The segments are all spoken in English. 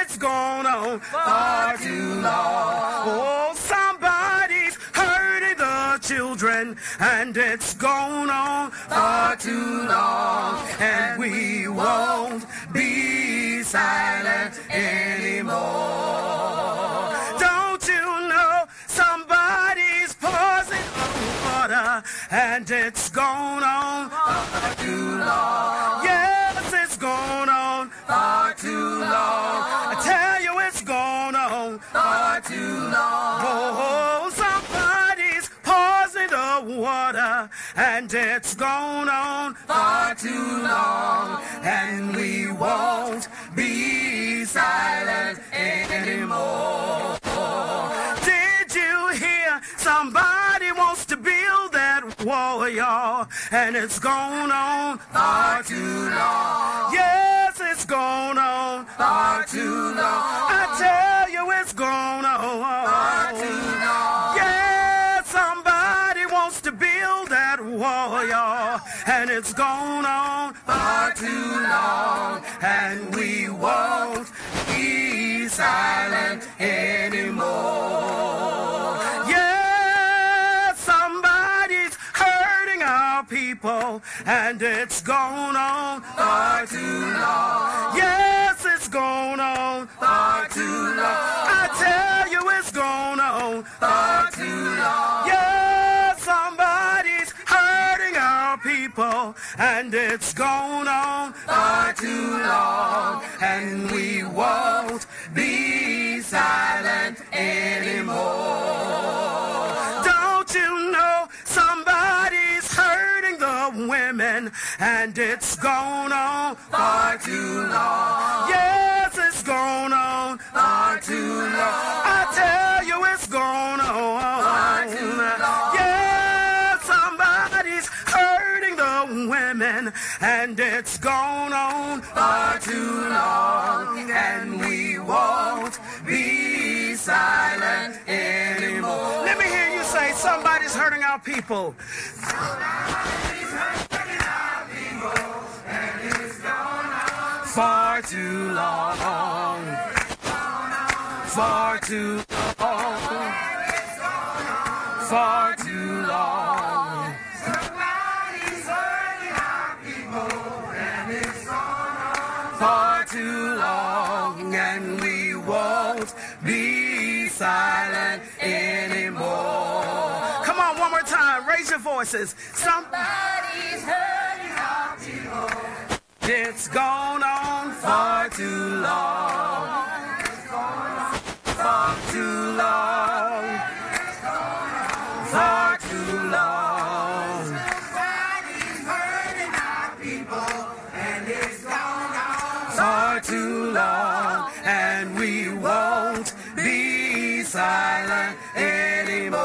it's gone on far too long. Oh, somebody's hurting the children, and it's gone on far too long. And we won't be silent anymore. Don't you know somebody's pausing on water, and it's gone on far too long. Yes, it's gone on far too long. I tell you, it's gone on far too long. Oh, somebody's pausing the water, and it's gone on far too long. And we won't be silent anymore. Did you hear? Somebody wants to build that wall, y'all, and it's gone on far too long. Yes, it's gone on far too long. I tell you, it's gone on far too long. Yeah, somebody wants to build that wall, y'all, and it's gone on far too long. And we won't be silent anymore. Yeah, somebody's hurting our people, and it's gone on far too long. Yes, it's gone on far too long. I tell you, it's gone on far too long. Yeah, somebody's hurting our people, and it's gone on far too long. And we won't be silent anymore. Don't you know somebody's hurting the women, and it's gone on far too long. Yes, it's gone on far too long. I tell you, it's gone on far too long. Yeah, somebody's hurting the women, and it's gone on far too long. And we won't be silent anymore. Let me hear you say, somebody's hurting our people. Somebody's hurting our people, and it's gone on far too long. Far too long. Far too long. Somebody's hurting our people, and it's gone on far too long. And we won't be silent anymore. Come on, one more time. Raise your voices. Somebody's hurting our people. It's gone on far too long. Far too long. Far too long. Somebody's hurting our people, and it's gone on far too long. And we won't be silent anymore.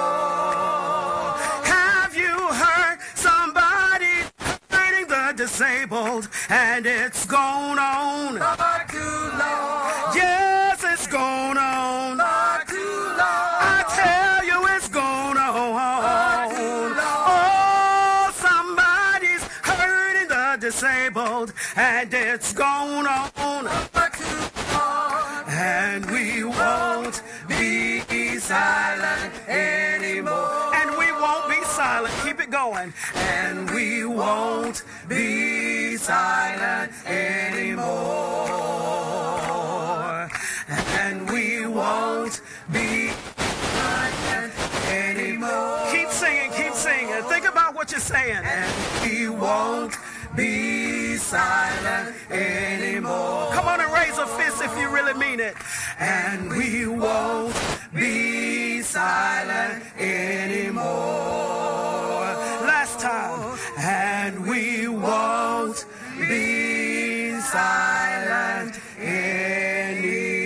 Have you heard somebody hurting the disabled, and it's gone on far too long? Yes, it's gone on far too long. I tell you, it's gone on far too long. Oh, somebody's hurting the disabled, and it's gone on far too long. And we won't be silent anymore. And we won't be silent. Keep it going. And we won't be silent anymore. And we won't be silent anymore. Keep singing, keep singing. Think about what you're saying. And we won't be silent anymore. Come on and raise a fist if you really mean it. And we won't be silent anymore. Last time. And we won't be silent anymore.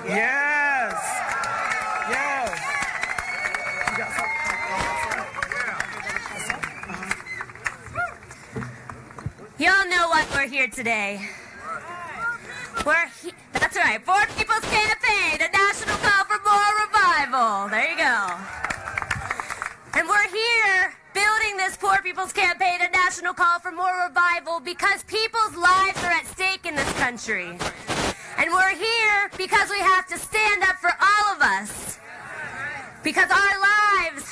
Yes. Yes. Y'all know why we're here today. That's right, For People's Campaign, a national call for more revival. There you go. And we're this Poor People's Campaign a national call for more revival because people's lives are at stake in this country. And we're here because we have to stand up for all of us. Because our lives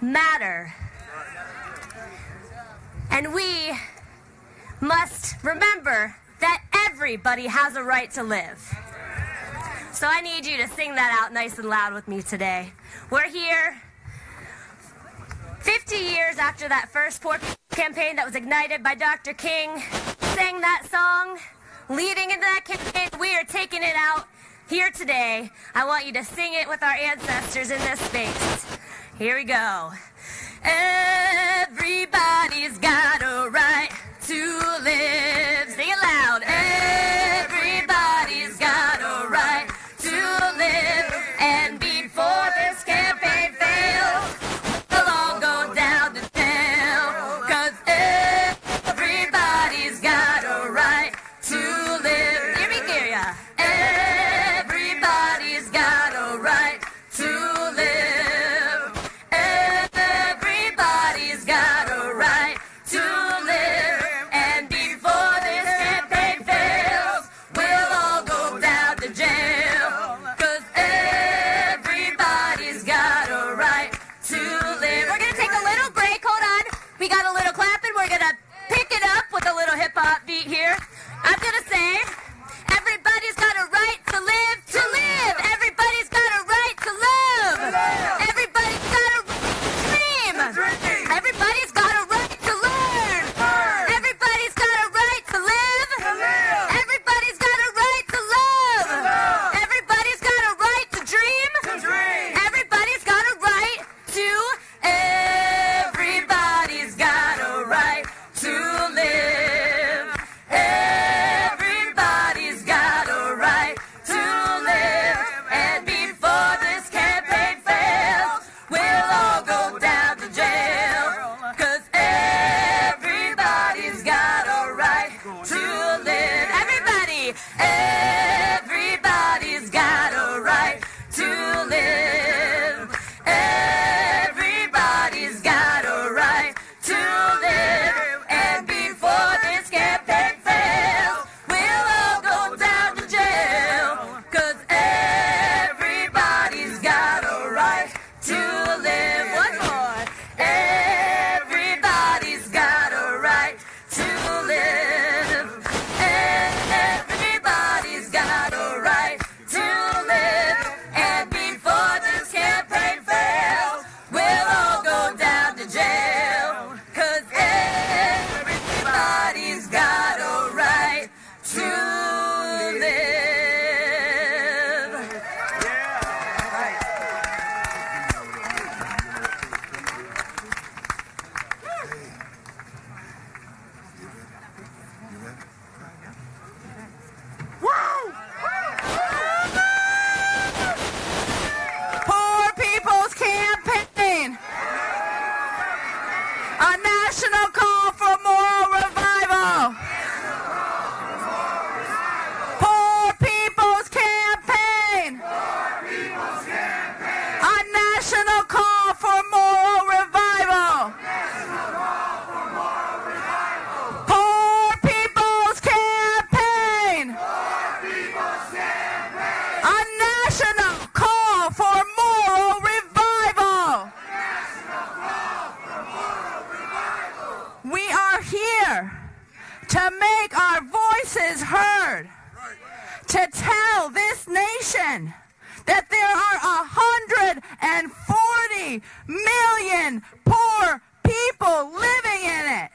matter. And we must remember that everybody has a right to live. So I need you to sing that out nice and loud with me today. We're here 50 years after that first Poor People's Campaign that was ignited by Dr. King sang that song. Leading into that campaign, we are taking it out here today. I want you to sing it with our ancestors in this space. Here we go. Everybody's got a right to live. Sing it loud. Everybody's got a right to live. And before this campaign fails, we'll all go down to jail. 'Cause everybody's got a right to live. Hear me, hear ya. Everybody's got a right to live. Everybody's got a right to live. And before this campaign fails, we'll all go down to jail. 'Cause everybody's got a right to live. We're gonna take a little break. Hold on. We got a little clapping. We're gonna pick it up with a little hip-hop beat here. I'm gonna say, everybody's got a right to live, to live. Everybody's got a right to love. Everybody's got a right to dream. Everybody's got a right to learn. Everybody's got a right to live. Everybody's got a right to love. Everybody's got a right to dream. Everybody's got a right to. Everybody's got a right to live. Everybody's got a right to live. And before this campaign fails, we'll all go down to jail. 'Cause everybody's got a right to live. Everybody, everybody's got a right to live. Everybody's got a right to live. And before this campaign fails, we'll all go down to jail. 'Cause everybody's got a right to live. One more. Everybody's got a right to live. Everybody's got a right to live. And before this campaign fails, we'll all go down to jail. 'Cause everybody's got a right to live. Poor People's Campaign. A national call for moral revival. Poor People's Campaign. A national call for moral revival. Poor People's Campaign. A national call for moral revival. We are here to make our voices heard, to tell this nation that there are 140 million poor people living in it.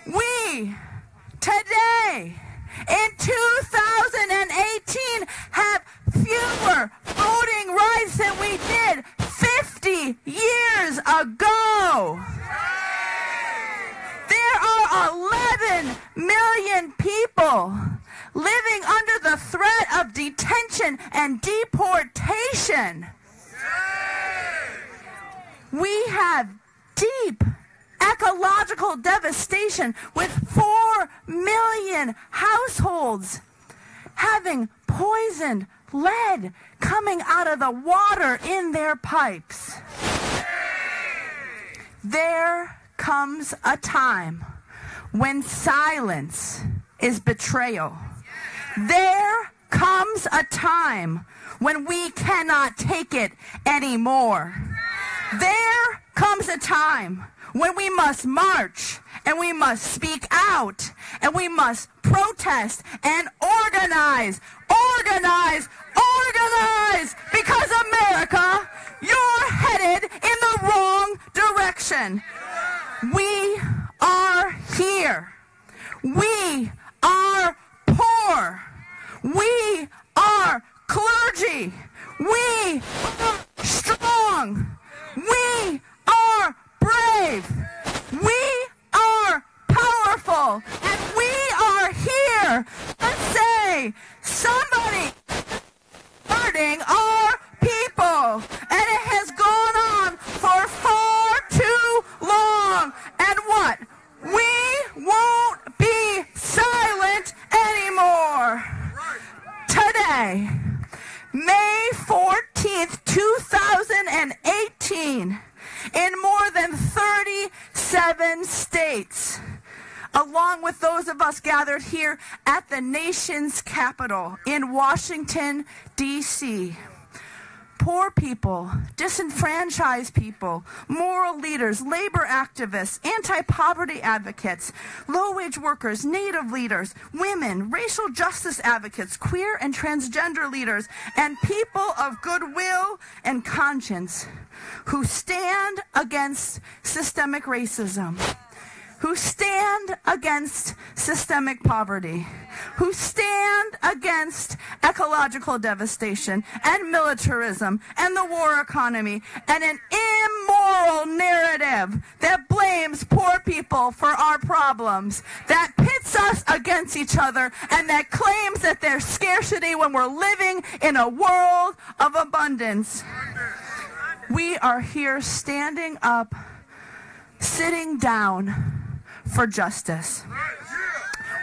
We, today, in 2018, have fewer voting rights than we did 50 years ago. There are 11 million people living under the threat of detention and deportation. We have deep ecological devastation with 4 million households having poisoned lead coming out of the water in their pipes. There comes a time when silence is betrayal. There comes a time when we cannot take it anymore. There comes a time when we must march and we must speak out and we must protest and organize, because America, you're headed in the wrong direction. We are here. We are poor. We are clergy. We are strong. We are brave. We are powerful. And we are here to say, somebody hurting our people. And it has gone on for far too long. And what? We won't be silent anymore. Today, May 14th, 2018, in more than 37 states, along with those of us gathered here at the nation's capital in Washington, D.C., poor people, disenfranchised people, moral leaders, labor activists, anti-poverty advocates, low-wage workers, Native leaders, women, racial justice advocates, queer and transgender leaders, and people of goodwill and conscience who stand against systemic racism, who stand against systemic poverty, who stand against ecological devastation and militarism and the war economy and an immoral narrative that blames poor people for our problems, that pits us against each other, and that claims that there's scarcity when we're living in a world of abundance. We are here standing up, sitting down for justice.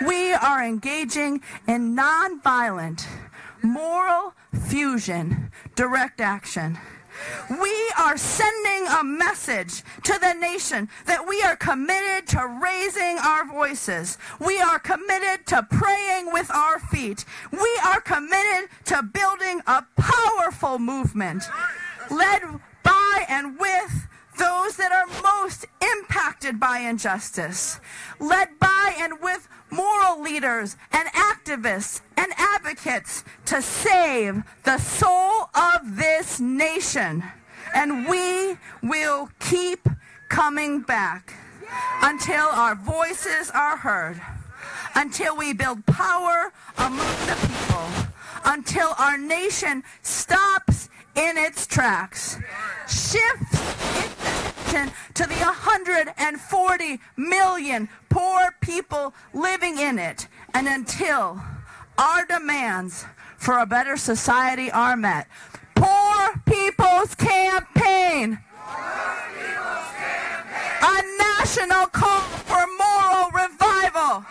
We are engaging in nonviolent, moral fusion, direct action. We are sending a message to the nation that we are committed to raising our voices. We are committed to praying with our feet. We are committed to building a powerful movement led by and with those that are most impacted by injustice, led by and with moral leaders and activists and advocates to save the soul of this nation. And we will keep coming back until our voices are heard, until we build power among the people, until our nation stops in its tracks, shifts its attention to the 140 million poor people living in it, and until our demands for a better society are met. Poor People's Campaign. A national call for moral revival.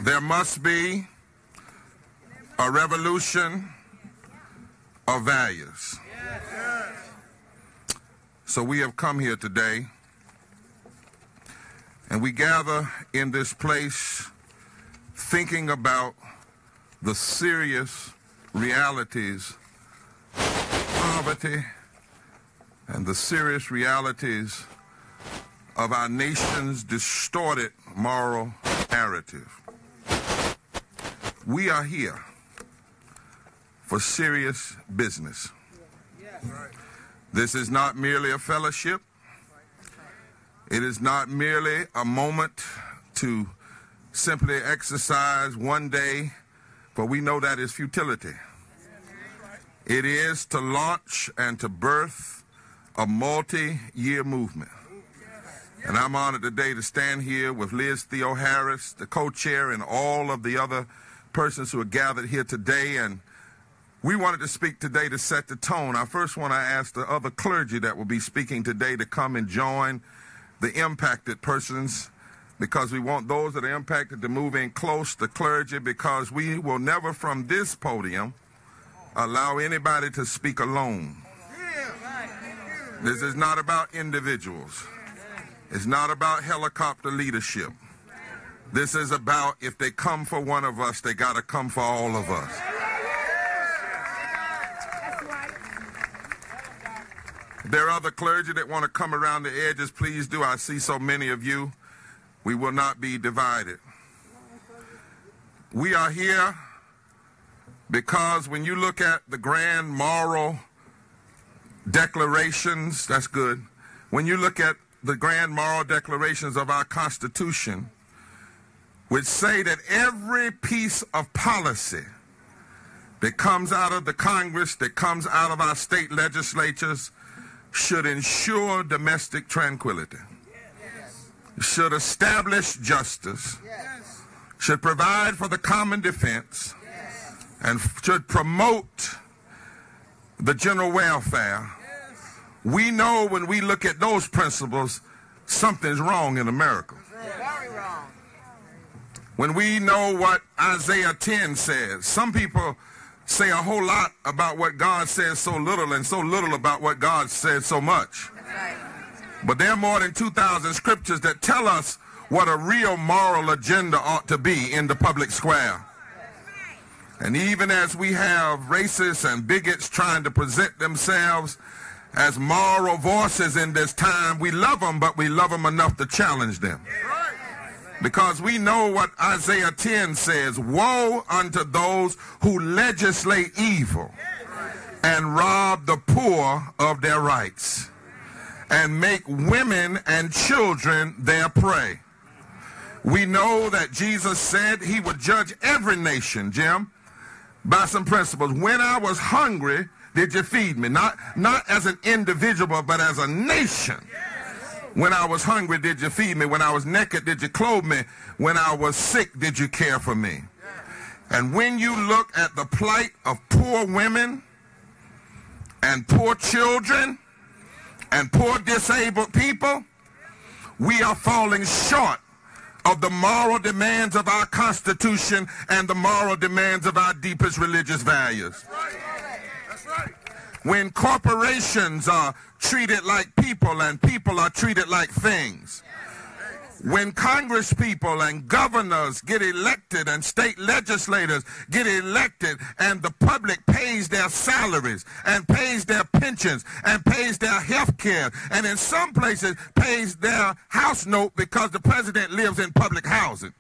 There must be a revolution of values. So we have come here today, and we gather in this place thinking about the serious realities of poverty and the serious realities of our nation's distorted moral narrative. We are here for serious business. This is not merely a fellowship. It is not merely a moment to simply exercise one day, for we know that is futility. It is to launch and to birth a multi-year movement. And I'm honored today to stand here with Liz Theo Harris, the co-chair, and all of the other persons who are gathered here today. And we wanted to speak today to set the tone. I first want to ask the other clergy that will be speaking today to come and join the impacted persons because we want those that are impacted to move in close to clergy, because we will never from this podium allow anybody to speak alone. This is not about individuals. It's not about helicopter leadership. This is about, if they come for one of us, they got to come for all of us. If there are other clergy that want to come around the edges, please do. I see so many of you. We will not be divided. We are here because when you look at the grand moral declarations, that's good. When you look at the grand moral declarations of our Constitution, which say that every piece of policy that comes out of the Congress, that comes out of our state legislatures, should ensure domestic tranquility, should establish justice, should provide for the common defense, and should promote the general welfare. We know when we look at those principles, something's wrong in America. Very wrong. When we know what Isaiah 10 says, some people say a whole lot about what God says so little, and so little about what God says so much. But there are more than 2,000 scriptures that tell us what a real moral agenda ought to be in the public square. And even as we have racists and bigots trying to present themselves as moral voices in this time, we love them, but we love them enough to challenge them. Because we know what Isaiah 10 says, woe unto those who legislate evil and rob the poor of their rights and make women and children their prey. We know that Jesus said he would judge every nation, Jim, by some principles. When I was hungry, did you feed me? Not as an individual, but as a nation. When I was hungry, did you feed me? When I was naked, did you clothe me? When I was sick, did you care for me? And when you look at the plight of poor women and poor children and poor disabled people, we are falling short of the moral demands of our Constitution and the moral demands of our deepest religious values. When corporations are treated like people and people are treated like things. When Congress people and governors get elected and state legislators get elected and the public pays their salaries and pays their pensions and pays their health care and in some places pays their house note because the president lives in public housing.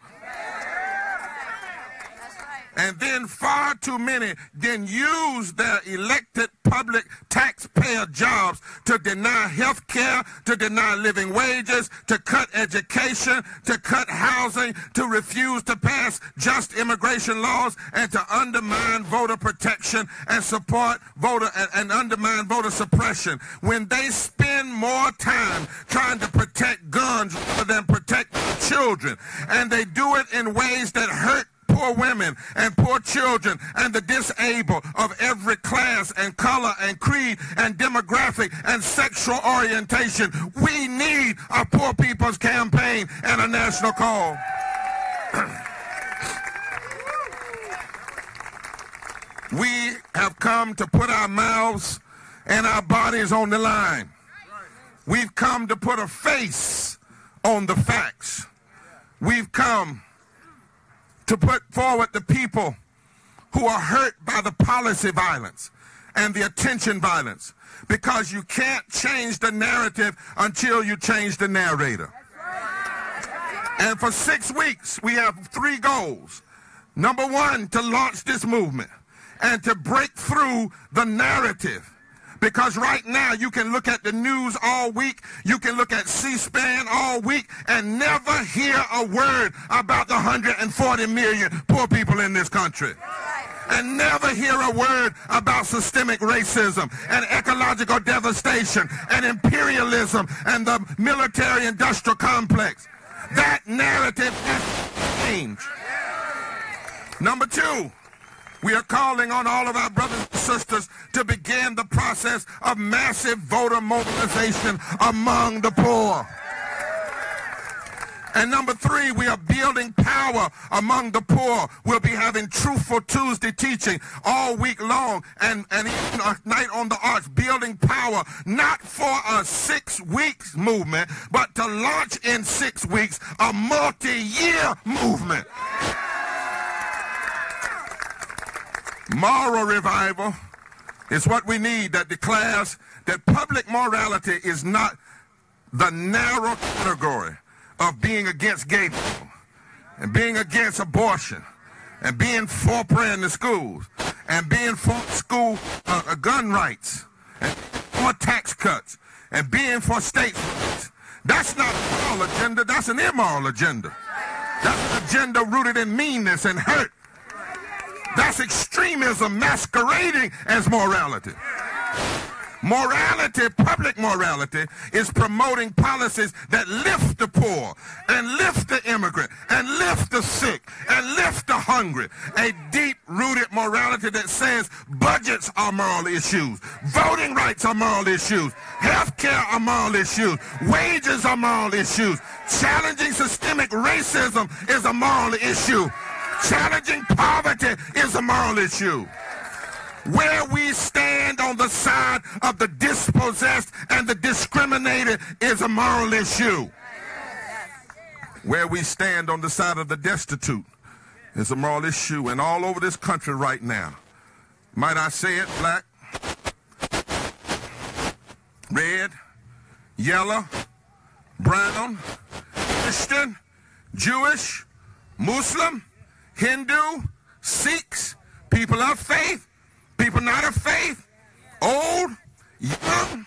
And then far too many then use their elected public taxpayer jobs to deny health care, to deny living wages, to cut education, to cut housing, to refuse to pass just immigration laws, and to undermine voter protection and support voter and undermine voter suppression. When they spend more time trying to protect guns rather than protect children, and they do it in ways that hurt poor women and poor children and the disabled of every class and color and creed and demographic and sexual orientation. We need a poor people's campaign and a national call. We have come to put our mouths and our bodies on the line. We've come to put a face on the facts. We've come to put forward the people who are hurt by the policy violence and the attention violence, because you can't change the narrative until you change the narrator. And for 6 weeks, we have 3 goals. Number 1, to launch this movement and to break through the narrative. Because right now you can look at the news all week, you can look at C-SPAN all week and never hear a word about the 140 million poor people in this country. And never hear a word about systemic racism and ecological devastation and imperialism and the military-industrial complex. That narrative has to change. Number 2, we are calling on all of our brothers and sisters to begin the process of massive voter mobilization among the poor. And number 3, we are building power among the poor. We'll be having Truthful Tuesday teaching all week long and even a night on the arts, building power, not for a 6 weeks movement, but to launch in 6 weeks a multi-year movement. Moral revival is what we need, that declares that public morality is not the narrow category of being against gay people and being against abortion and being for prayer in the schools and being for school gun rights and for tax cuts and being for state rights. That's not a moral agenda, that's an immoral agenda. That's an agenda rooted in meanness and hurt. That's extremism masquerading as morality. Morality, public morality, is promoting policies that lift the poor and lift the immigrant and lift the sick and lift the hungry. A deep-rooted morality that says budgets are moral issues, voting rights are moral issues, health care are moral issues, wages are moral issues, challenging systemic racism is a moral issue, challenging poverty is a moral issue. Where we stand on the side of the dispossessed and the discriminated is a moral issue. Where we stand on the side of the destitute is a moral issue. And all over this country right now, might I say it, black, red, yellow, brown, Christian, Jewish, Muslim, Hindu, Sikhs, people of faith, people not of faith, old, young,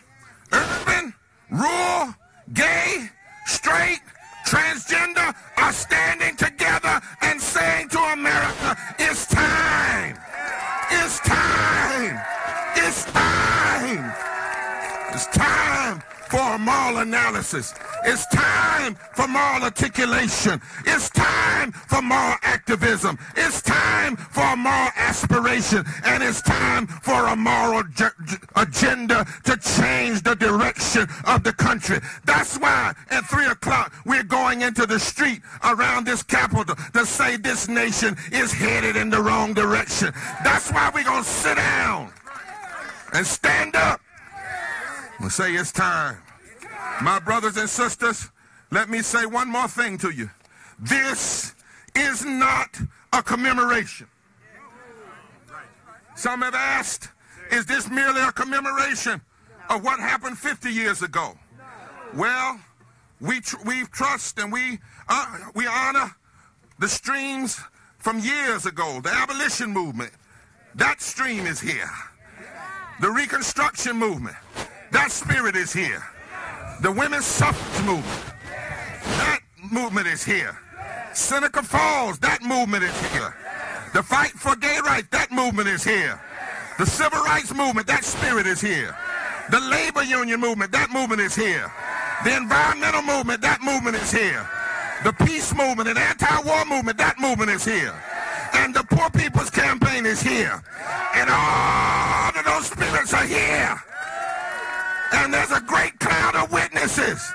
urban, rural, gay, straight, transgender, are standing together and saying to America, it's time, it's time, it's time, it's time for a moral analysis. It's time for moral articulation. It's time for moral activism. It's time for a moral aspiration. And it's time for a moral agenda to change the direction of the country. That's why at 3 o'clock we're going into the street around this capital to say this nation is headed in the wrong direction. That's why we're going to sit down and stand up and say it's time. My brothers and sisters, let me say one more thing to you. This is not a commemoration. Some have asked, is this merely a commemoration of what happened 50 years ago? Well, we trust and we honor the streams from years ago. The abolition movement, that stream is here. The Reconstruction movement, that spirit is here. The women's suffrage movement, that movement is here. Seneca Falls, that movement is here. The fight for gay rights, that movement is here. The civil rights movement, that spirit is here. The labor union movement, that movement is here. The environmental movement, that movement is here. The peace movement and anti-war movement, that movement is here. And the Poor People's Campaign is here. And all of those spirits are here. And there's a great cloud of witnesses.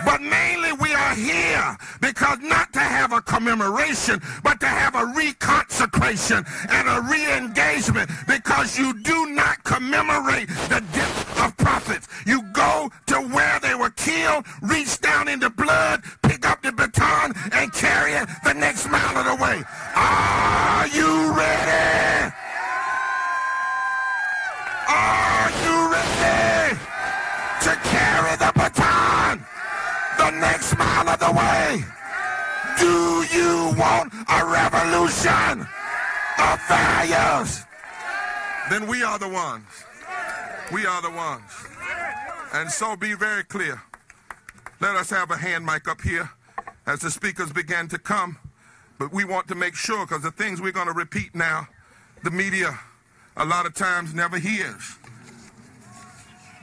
But mainly we are here because not to have a commemoration, but to have a reconsecration and a re-engagement, because you do not commemorate the death of prophets. You go to where they were killed, reach down in the blood, pick up the baton, and carry it the next mile of the way. Are you ready? Are you ready to carry the baton the next mile of the way? Do you want a revolution of values? Then we are the ones. We are the ones. And so be very clear. Let us have a hand mic up here as the speakers begin to come. But we want to make sure, because the things we're going to repeat now, the media a lot of times never hears.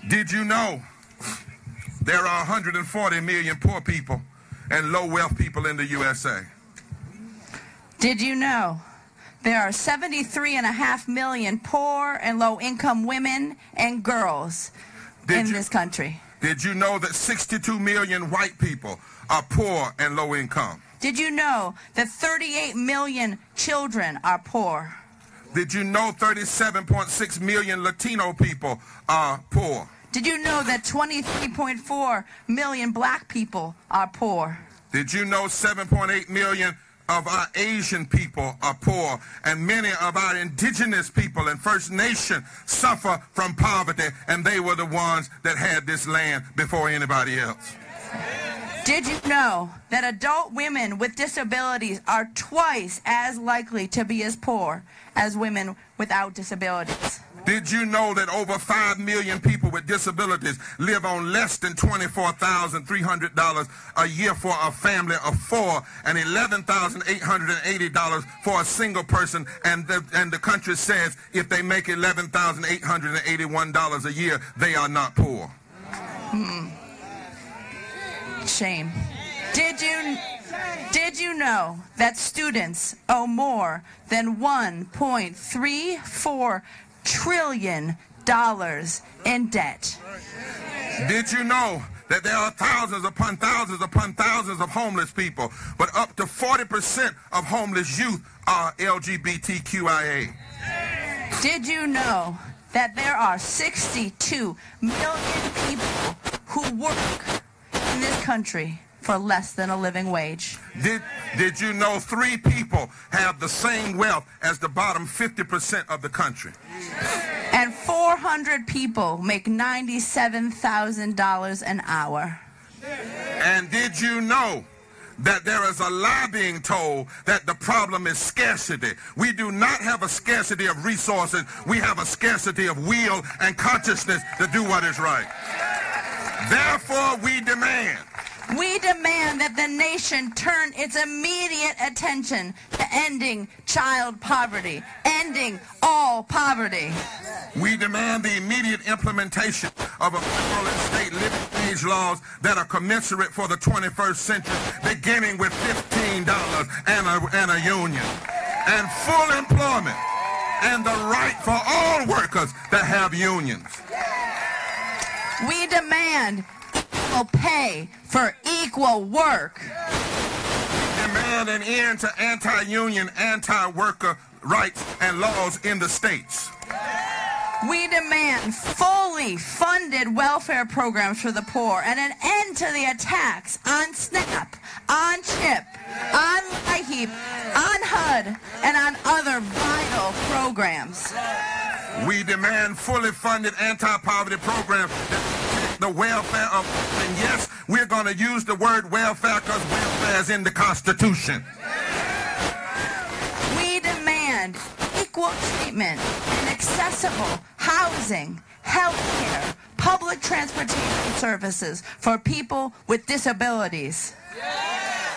Did you know there are 140 million poor people and low wealth people in the USA? Did you know there are 73.5 million poor and low income women and girls in this country? Did you know that 62 million white people are poor and low income? Did you know that 38 million children are poor? Did you know 37.6 million Latino people are poor? Did you know that 23.4 million black people are poor? Did you know 7.8 million of our Asian people are poor, and many of our indigenous people and First Nation suffer from poverty, and they were the ones that had this land before anybody else? Did you know that adult women with disabilities are twice as likely to be as poor as women without disabilities? Did you know that over 5 million people with disabilities live on less than $24,300 a year for a family of 4 and $11,880 for a single person, and the country says if they make $11,881 a year, they are not poor? Shame. Did you know that students owe more than $1.34 trillion in debt? Did you know that there are thousands upon thousands upon thousands of homeless people, but up to 40% of homeless youth are LGBTQIA? Did you know that there are 62 million people who work in this country for less than a living wage? Did you know 3 people have the same wealth as the bottom 50% of the country? And 400 people make $97,000 an hour. And did you know that there is a lie being told that the problem is scarcity? We do not have a scarcity of resources. We have a scarcity of will and consciousness to do what is right. Therefore, we demand that the nation turn its immediate attention to ending child poverty, ending all poverty. We demand the immediate implementation of a federal and state living wage laws that are commensurate for the 21st century, beginning with $15 and a union, and full employment, and the right for all workers to have unions. We demand equal pay for equal work. Demand an end to anti-union, anti-worker rights and laws in the states. We demand fully funded welfare programs for the poor and an end to the attacks on SNAP, on CHIP, on LIHEAP, on HUD, and on other vital programs. We demand fully funded anti-poverty programs that protect the welfare of, and yes, we're going to use the word welfare because welfare is in the Constitution. We demand equal treatment and accessible housing, health care, public transportation services for people with disabilities.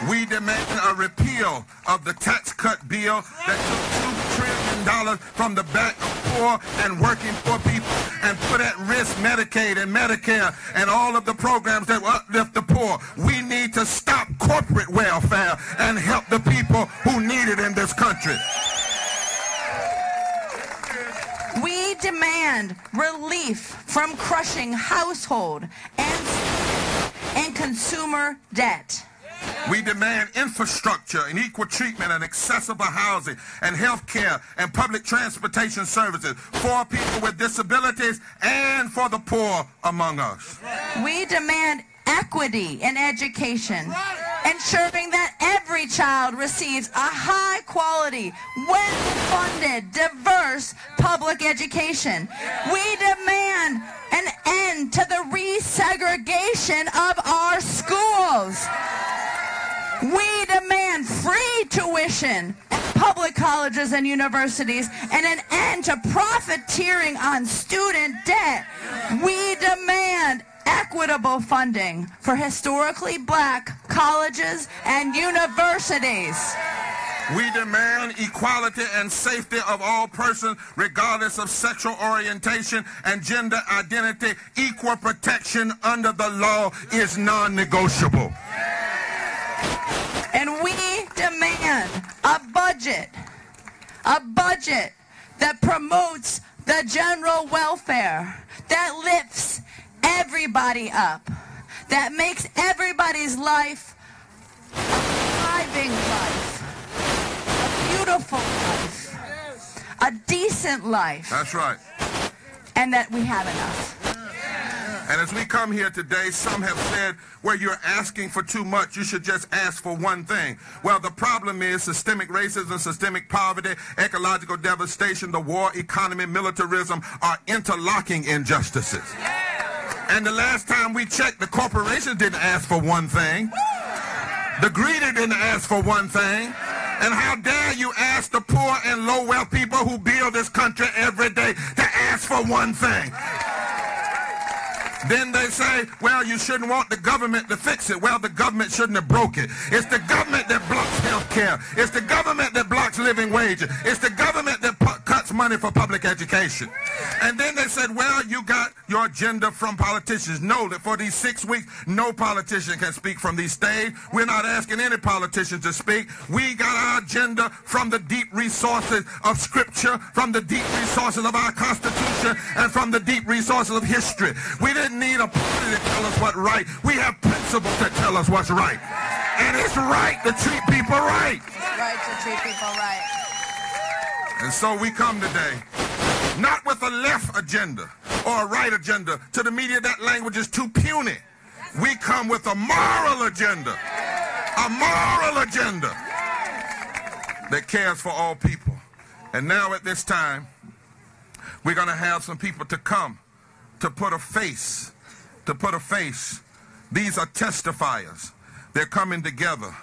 We demand a repeal of the tax cut bill that took $2 trillion from the back of poor and working poor people and put at risk Medicaid and Medicare and all of the programs that will uplift the poor. We need to stop corporate welfare and help the people who need it in this country. We demand relief from crushing household and consumer debt. We demand infrastructure and equal treatment and accessible housing and health care and public transportation services for people with disabilities and for the poor among us. We demand equity in education, ensuring that every child receives a high-quality, well-funded, diverse public education. We demand an end to the resegregation of our schools. We demand free tuition at public colleges and universities and an end to profiteering on student debt. We demand equitable funding for historically black colleges and universities. We demand equality and safety of all persons regardless of sexual orientation and gender identity. Equal protection under the law is non-negotiable. And we demand a budget that promotes the general welfare, that lifts everybody up, that makes everybody's life a thriving life, a beautiful life, a decent life. That's right. And that we have enough. And as we come here today, some have said, well, you're asking for too much. You should just ask for one thing. Well, the problem is systemic racism, systemic poverty, ecological devastation, the war, economy, militarism are interlocking injustices. And the last time we checked, the corporations didn't ask for one thing. The greedy didn't ask for one thing. And how dare you ask the poor and low-wealth people who build this country every day to ask for one thing? Then they say, well, you shouldn't want the government to fix it. Well, the government shouldn't have broke it. It's the government that blocks health care. It's the government that blocks living wages. It's the government that cuts money for public education. And then they said, well, you got your agenda from politicians. Know that for these 6 weeks, no politician can speak from these stage. We're not asking any politician to speak. We got our agenda from the deep resources of Scripture, from the deep resources of our Constitution, and from the deep resources of history. We didn't need a party to tell us what's right. We have principles that tell us what's right. And it's right to treat people right. It's right to treat people right. And so we come today, not with a left agenda or a right agenda. To the media, that language is too puny. We come with a moral agenda. A moral agenda that cares for all people. And now at this time, we're going to have some people to come to put a face. These are testifiers. They're coming together.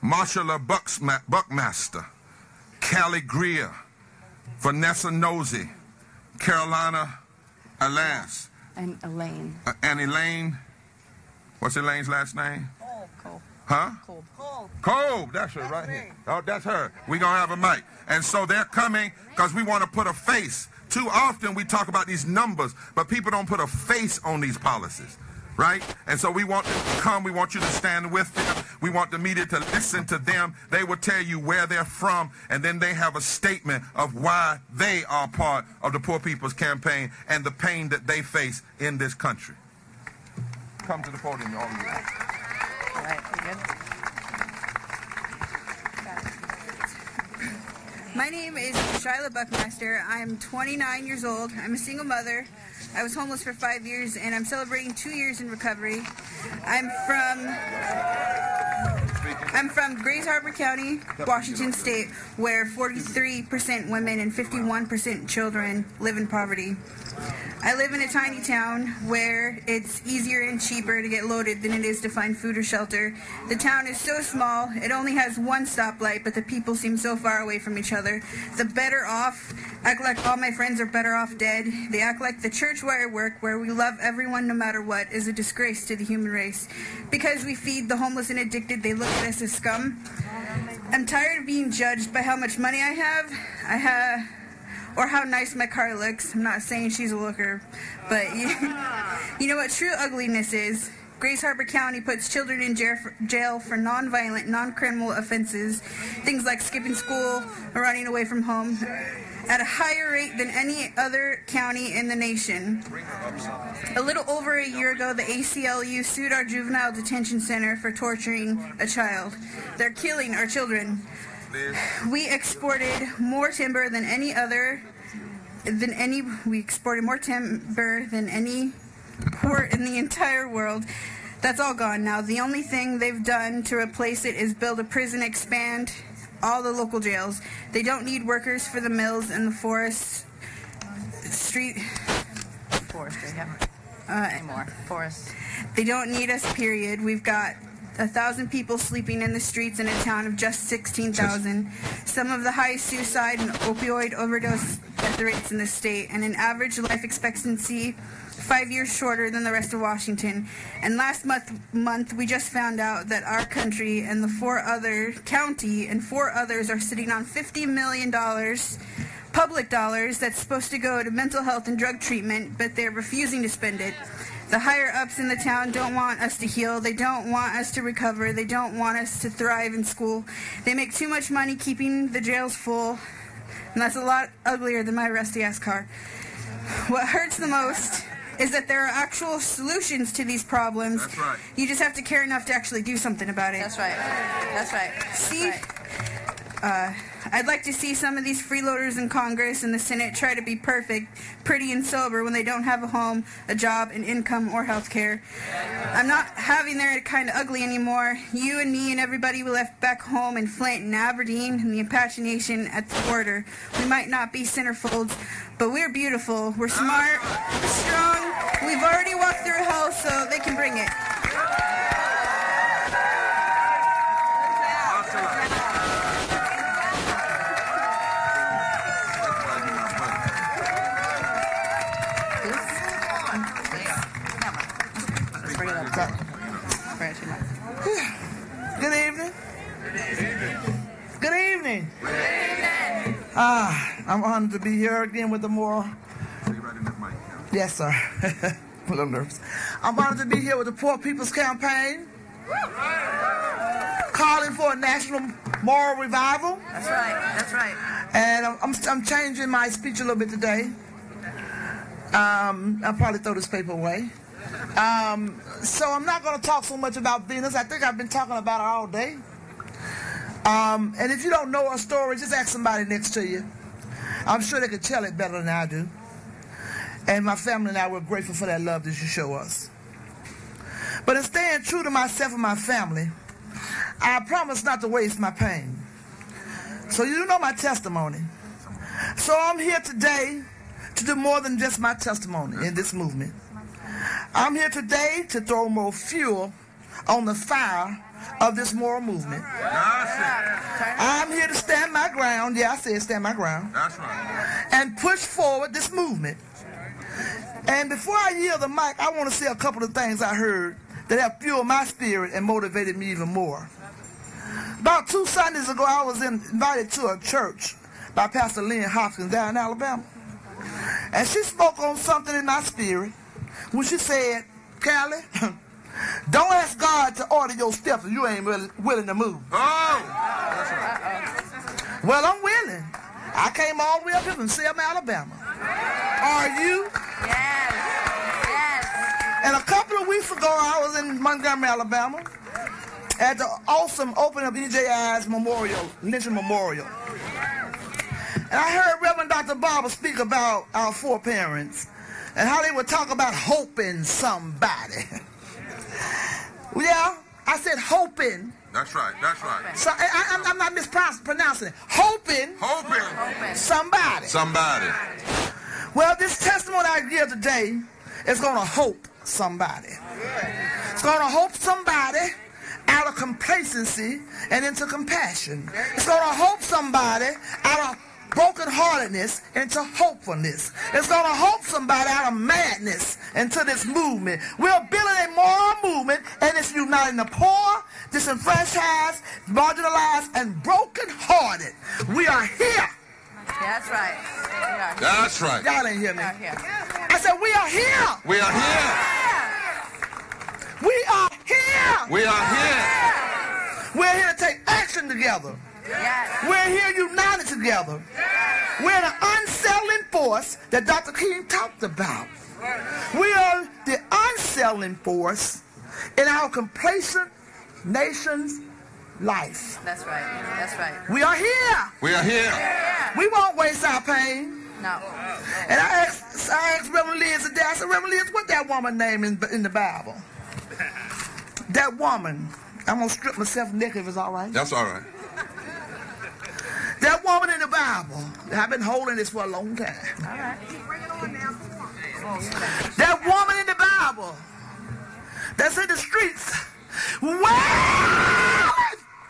Marshala Buckmaster, Callie Greer, Vanessa Nosey, Carolina Alas. And Elaine. And Elaine, what's Elaine's last name? Cole. Huh? Cole. Cole, that's her right here. Oh, that's her. We're going to have a mic. And so they're coming because we want to put a face. Too often we talk about these numbers, but people don't put a face on these policies, right? And so we want them to come. We want you to stand with them. We want the media to listen to them. They will tell you where they're from, and then they have a statement of why they are part of the Poor People's Campaign and the pain that they face in this country. Come to the podium, all of you. All right, you good? My name is Shyla Buckmaster. I'm 29 years old. I'm a single mother. I was homeless for 5 years, and I'm celebrating 2 years in recovery. I'm from Grays Harbor County, Washington State, where 43% women and 51% children live in poverty. I live in a tiny town where it's easier and cheaper to get loaded than it is to find food or shelter. The town is so small, it only has one stoplight, but the people seem so far away from each other. The better off act like all my friends are better off dead. They act like the church where I work, where we love everyone no matter what, is a disgrace to the human race. Because we feed the homeless and addicted, they look at us as scum. I'm tired of being judged by how much money I have, or how nice my car looks. I'm not saying she's a looker, but you know what true ugliness is? Grays Harbor County puts children in jail for nonviolent, non-criminal offenses, things like skipping school or running away from home, at a higher rate than any other county in the nation. A little over a year ago, the ACLU sued our juvenile detention center for torturing a child. They're killing our children. We exported more timber than any port in the entire world. That's all gone now. The only thing they've done to replace it is build a prison, expand all the local jails. They don't need workers for the mills and the forest. They haven't anymore. Forest. They don't need us, period. We've got 1,000 people sleeping in the streets in a town of just 16,000. Some of the highest suicide and opioid overdose death rates in the state, and an average life expectancy 5 years shorter than the rest of Washington. And last month we just found out that our country and the four others are sitting on $50 million public dollars that's supposed to go to mental health and drug treatment, but they're refusing to spend it. The higher-ups in the town don't want us to heal. They don't want us to recover. They don't want us to thrive in school. They make too much money keeping the jails full, and that's a lot uglier than my rusty-ass car. What hurts the most is that there are actual solutions to these problems. That's right. You just have to care enough to actually do something about it. That's right. That's right. See, I'd like to see some of these freeloaders in Congress and the Senate try to be perfect, pretty and sober when they don't have a home, a job, an income, or health care. I'm not having their kind of ugly anymore. You and me and everybody we left back home in Flint and Aberdeen and the Apache Nation at the border. We might not be centerfolds, but we're beautiful. We're smart, we're strong. We've already walked through hell, so they can bring it. Good evening. Good evening. I'm honored to be here again with the more. Yes, sir. A little nervous. I'm honored to be here with the Poor People's Campaign, calling for a national moral revival. That's right. That's right. And I'm changing my speech a little bit today. I'll probably throw this paper away. So I'm not going to talk so much about Venus. I think I've been talking about her all day. And if you don't know her story, just ask somebody next to you. I'm sure they could tell it better than I do. And my family and I were grateful for that love that you show us. But in staying true to myself and my family, I promise not to waste my pain. So you know my testimony. So I'm here today to do more than just my testimony in this movement. I'm here today to throw more fuel on the fire of this moral movement. I'm here to stand my ground. Yeah, I said stand my ground. That's right. And push forward this movement. And before I yield the mic, I want to say a couple of things I heard that have fueled my spirit and motivated me even more. About 2 Sundays ago, I was invited to a church by Pastor Lynn Hopkins down in Alabama. And she spoke on something in my spirit when she said, Callie, don't ask God to order your steps if you ain't really willing to move. Oh! Well, I'm willing. I came all the way up here from Selma, Alabama. Are you? Yes. Yes. And a couple of weeks ago, I was in Montgomery, Alabama, at the awesome opening of E.J.I.'s memorial, lynching memorial. And I heard Reverend Dr. Barber speak about our foreparents and how they would talk about hoping somebody. Yeah, I said hoping. That's right. That's right. So I'm not mispronouncing it. Hoping somebody. Somebody. Well, this testimony I give today is going to hope somebody. It's going to hope somebody out of complacency and into compassion. It's going to hope somebody out of brokenheartedness into hopefulness. It's going to hope somebody out of madness into this movement. We're building a moral movement, and it's uniting the poor, disenfranchised, marginalized, and brokenhearted. We are here. That's right. That's right. Y'all ain't hear me. I said we are here. We are here. We are here. We are here. We're here to take action together. Yes. We're here united together. We're the unsettling force that Dr. King talked about. We are the unsettling force in our complacent nation's life. That's right. That's right. We are here. We are here. We won't waste our pain. No. And I asked Reverend Liz today, I said, Reverend Liz, what that woman name in the Bible? That woman. I'm going to strip myself naked if it's all right. That's all right. That woman in the Bible, I've been holding this for a long time. All right. That woman in the Bible that's in the streets, wailing,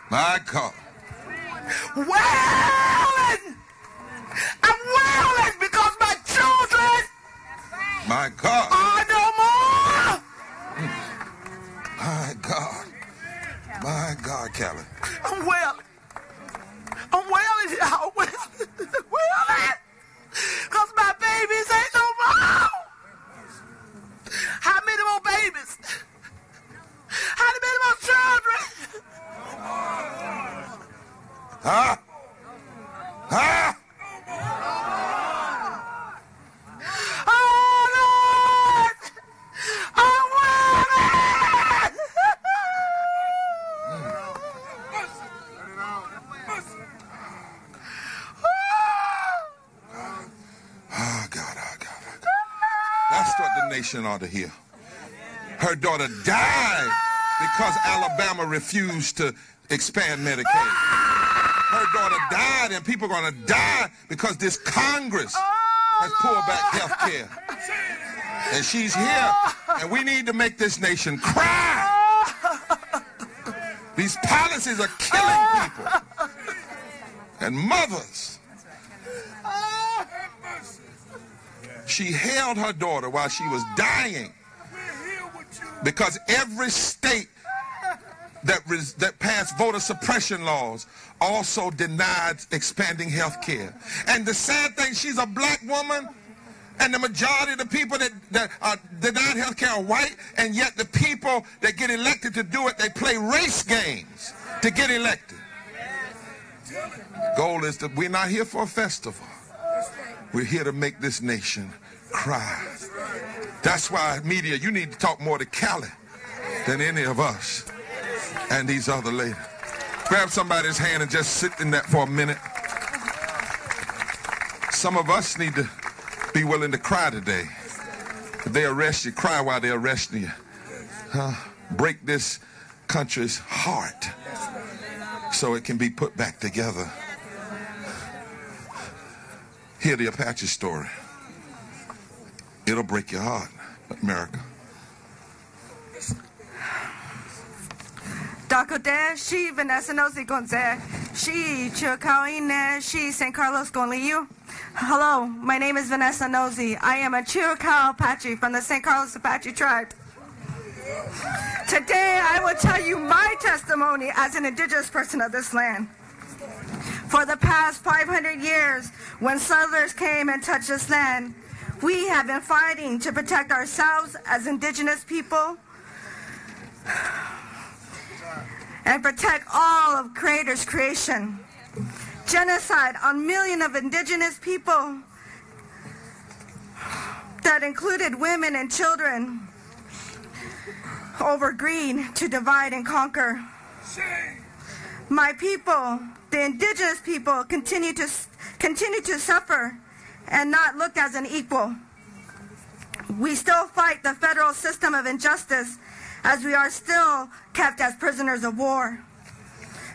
My God. wailing. I'm wailing because my children My God. are no more. My God. My God, Callie. I'm wailing. I'm wailing, y'all. Wailing. Because my babies ain't no more. How many more babies? How many more children? Huh? Huh? Oh, Lord. nation ought to hear. Her daughter died because Alabama refused to expand Medicaid. Her daughter died, and people are going to die because this Congress has pulled back health care. And she's here, and we need to make this nation cry. These policies are killing people and mothers. She held her daughter while she was dying because every state that passed voter suppression laws also denied expanding health care. And the sad thing, she's a black woman, and the majority of the people that are denied health care are white, and yet the people that get elected to do it, they play race games to get elected. Goal is that we're not here for a festival. We're here to make this nation cry. That's why, media, you need to talk more to Cali than any of us and these other ladies. Grab somebody's hand and just sit in that for a minute. Some of us need to be willing to cry today. If they arrest you, cry while they're arresting you. Break this country's heart so it can be put back together. Hear the Apache story. It'll break your heart, America. Dakota, she Vanessa Nosey Gonze, she Chiricahua, she San Carlos Gonliu. Hello, my name is Vanessa Nosey. I am a Chiricahua Apache from the San Carlos Apache tribe. Today, I will tell you my testimony as an indigenous person of this land. For the past 500 years, when settlers came and touched this land, we have been fighting to protect ourselves as indigenous people and protect all of Creator's creation. Genocide on millions of indigenous people that included women and children over greed to divide and conquer. My people, the indigenous people, continue to suffer and not looked as an equal. We still fight the federal system of injustice as we are still kept as prisoners of war.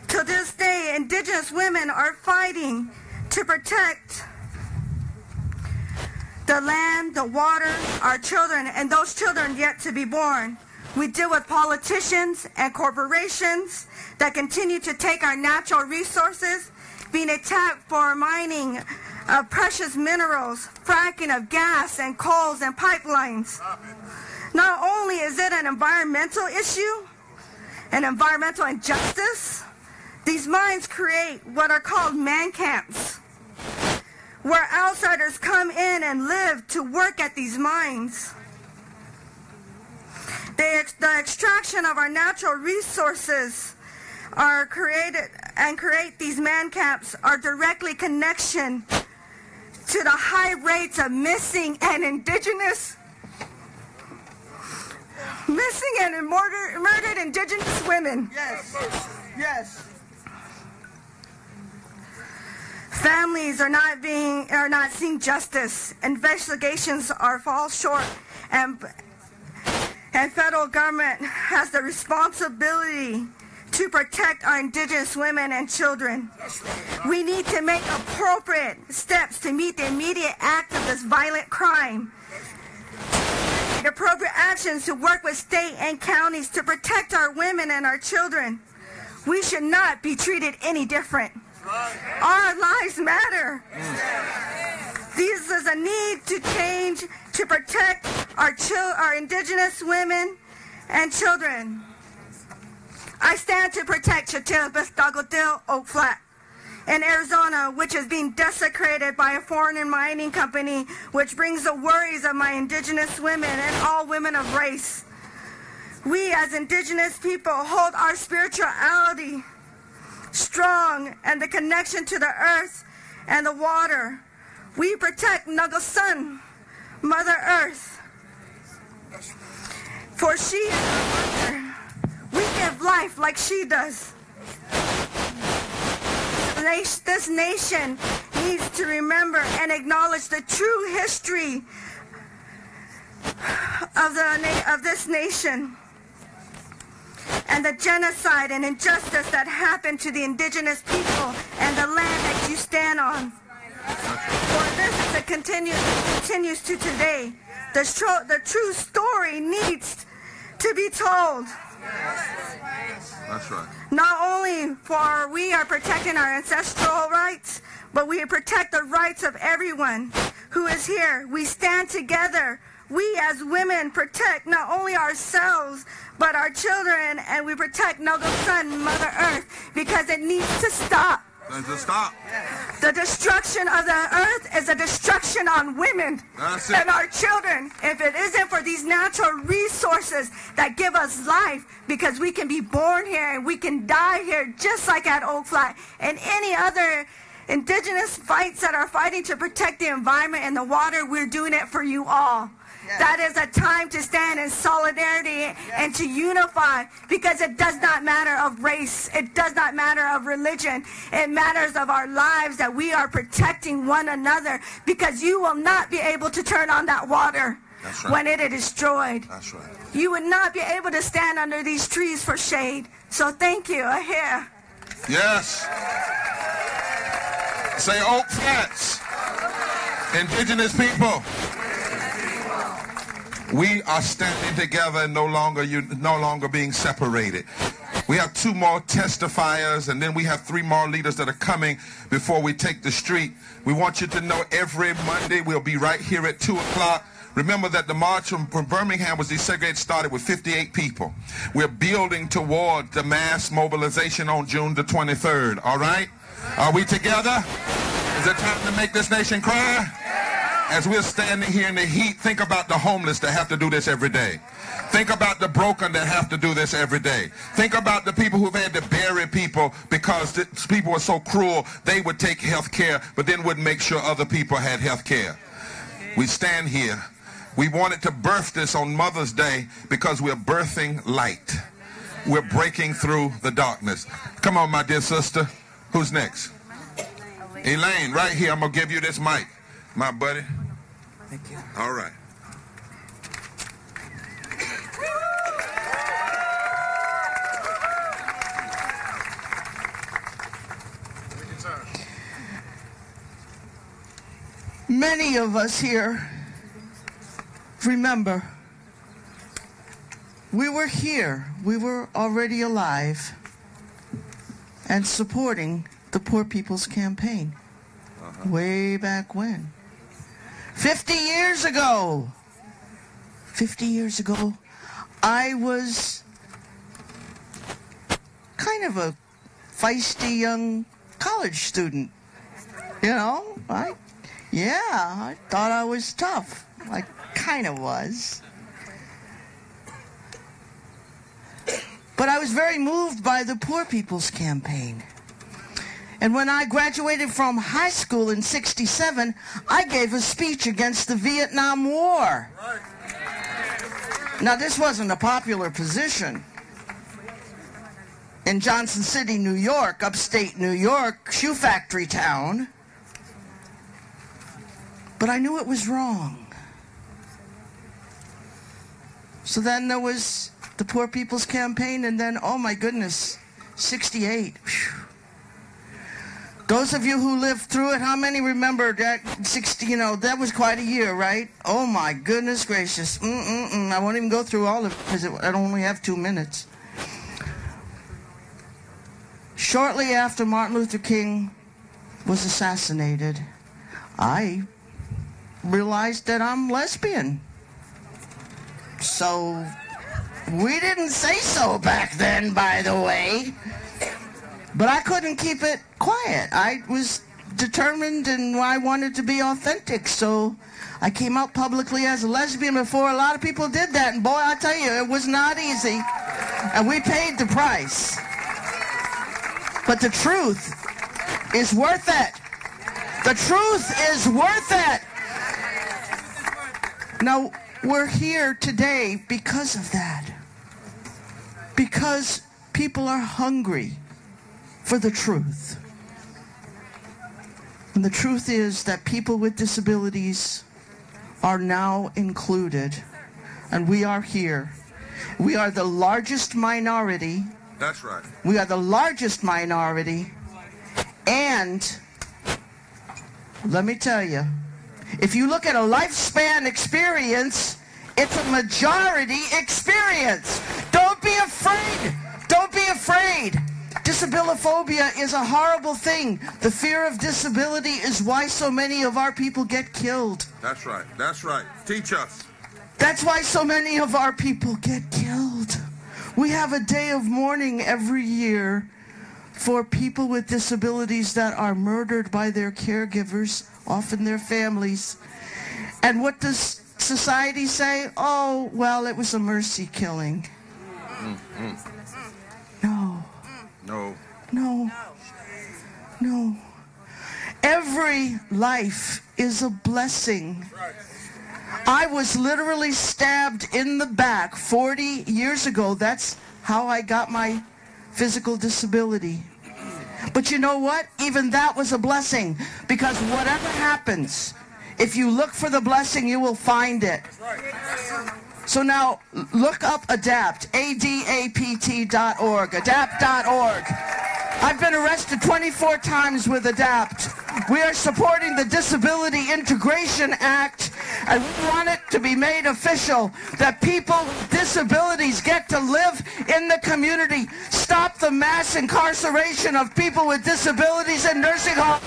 To this day, indigenous women are fighting to protect the land, the water, our children, and those children yet to be born. We deal with politicians and corporations that continue to take our natural resources, being attacked for mining of precious minerals, fracking of gas and coals and pipelines. Not only is it an environmental issue, an environmental injustice, these mines create what are called man camps, where outsiders come in and live to work at these mines. The extraction of our natural resources are created and create these man camps are directly connection to the high rates of missing and murdered indigenous women. Yes. Families are not seeing justice. Investigations fall short, and federal government has the responsibility to protect our indigenous women and children. We need to make appropriate steps to meet the immediate act of this violent crime. Appropriate actions to work with state and counties to protect our women and our children. We should not be treated any different. Our lives matter. This is a need to change to protect our indigenous women and children. I stand to protect Chatil Oak Flat in Arizona, which is being desecrated by a foreign mining company, which brings the worries of my indigenous women and all women of race. We as indigenous people hold our spirituality strong and the connection to the earth and the water. We protect Nuggle Sun, Mother Earth, for she is our mother. We give life like she does. This nation needs to remember and acknowledge the true history of this nation and the genocide and injustice that happened to the indigenous people and the land that you stand on. For this is a continues to today. The true story needs to be told. That's right. Not only for we are protecting our ancestral rights, but we protect the rights of everyone who is here. We stand together. We as women protect not only ourselves, but our children, and we protect Noble Sun, Mother Earth, because it needs to stop. Needs to stop. The destruction of the earth is a destruction on women and our children. If it isn't for these natural resources that give us life, because we can be born here and we can die here just like at Oak Flat and any other indigenous fights that are fighting to protect the environment and the water, we're doing it for you all. That is a time to stand in solidarity and to unify, because it does not matter of race. It does not matter of religion. It matters of our lives, that we are protecting one another, because you will not be able to turn on that water when it is destroyed. That's right. You would not be able to stand under these trees for shade. So thank you. Here. Yes. Say Oak Flats. Indigenous people. We are standing together and no longer being separated. We have 2 more testifiers, and then we have 3 more leaders that are coming before we take the street. We want you to know every Monday we'll be right here at 2 o'clock. Remember that the march from Birmingham was desegregated, started with 58 people. We're building toward the mass mobilization on June the 23rd, all right? Are we together? Is it time to make this nation cry? As we're standing here in the heat, think about the homeless that have to do this every day. Think about the broken that have to do this every day. Think about the people who've had to bury people because people were so cruel they would take health care but then wouldn't make sure other people had health care. We stand here. We wanted to birth this on Mother's Day because we're birthing light. We're breaking through the darkness. Come on, my dear sister. Who's next? Elaine, right here. I'm going to give you this mic. My buddy. Thank you. All right. Many of us here remember we were here. We were already alive and supporting the Poor People's Campaign way back when. 50 years ago, I was kind of a feisty young college student. You know, I thought I was tough. I kind of was. But I was very moved by the Poor People's Campaign. And when I graduated from high school in '67, I gave a speech against the Vietnam War. Now, this wasn't a popular position. In Johnson City, New York, upstate New York, shoe factory town. But I knew it was wrong. So then there was the Poor People's Campaign, and then, oh my goodness, '68. Whew. Those of you who lived through it, how many remember that 60, that was quite a year, right? Oh my goodness gracious. I won't even go through all of it because I only have 2 minutes. Shortly after Martin Luther King was assassinated, I realized that I'm lesbian. So, we didn't say so back then, by the way. But I couldn't keep it quiet. I was determined and I wanted to be authentic. So I came out publicly as a lesbian before a lot of people did that. And boy, I tell you, it was not easy. And we paid the price. But the truth is worth it. The truth is worth it. Now, we're here today because of that. Because people are hungry for the truth. And the truth is that people with disabilities are now included and we are here. We are the largest minority. That's right. We are the largest minority. And let me tell you, if you look at a lifespan experience, it's a majority experience. Don't be afraid. Don't be afraid. Disabilitophobia is a horrible thing. The fear of disability is why so many of our people get killed. That's right. That's right. Teach us. That's why so many of our people get killed. We have a day of mourning every year for people with disabilities that are murdered by their caregivers, often their families. And what does society say? Oh, well, it was a mercy killing. No. No. No. No. Every life is a blessing. I was literally stabbed in the back 40 years ago. That's how I got my physical disability. But you know what? Even that was a blessing, because whatever happens, if you look for the blessing, you will find it. So now look up ADAPT, ADAPT.org, ADAPT.org. I've been arrested 24 times with ADAPT. We are supporting the Disability Integration Act, and we want it to be made official that people with disabilities get to live in the community. Stop the mass incarceration of people with disabilities in nursing homes.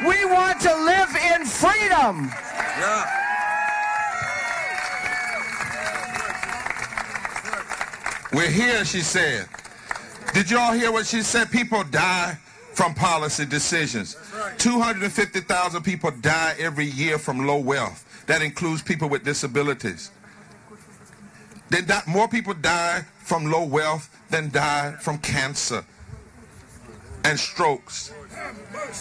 We want to live in freedom. Yeah. We're here, she said. Did you all hear what she said? People die from policy decisions. 250,000 people die every year from low wealth. That includes people with disabilities. More people die from low wealth than die from cancer and strokes.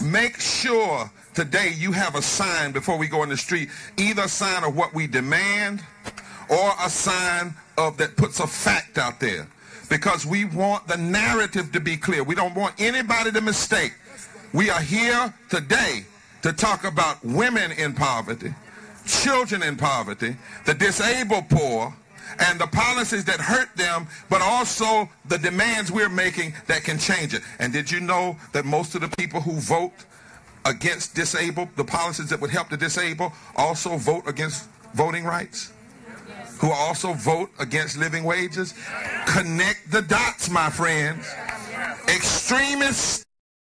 Make sure today you have a sign before we go in the street, either a sign of what we demand or a sign of that puts a fact out there. Because we want the narrative to be clear. We don't want anybody to mistake. We are here today to talk about women in poverty, children in poverty, the disabled poor, and the policies that hurt them, but also the demands we're making that can change it. And did you know that most of the people who vote against disabled, the policies that would help the disabled, also vote against voting rights? Who also vote against living wages? Connect the dots, my friends. Extremists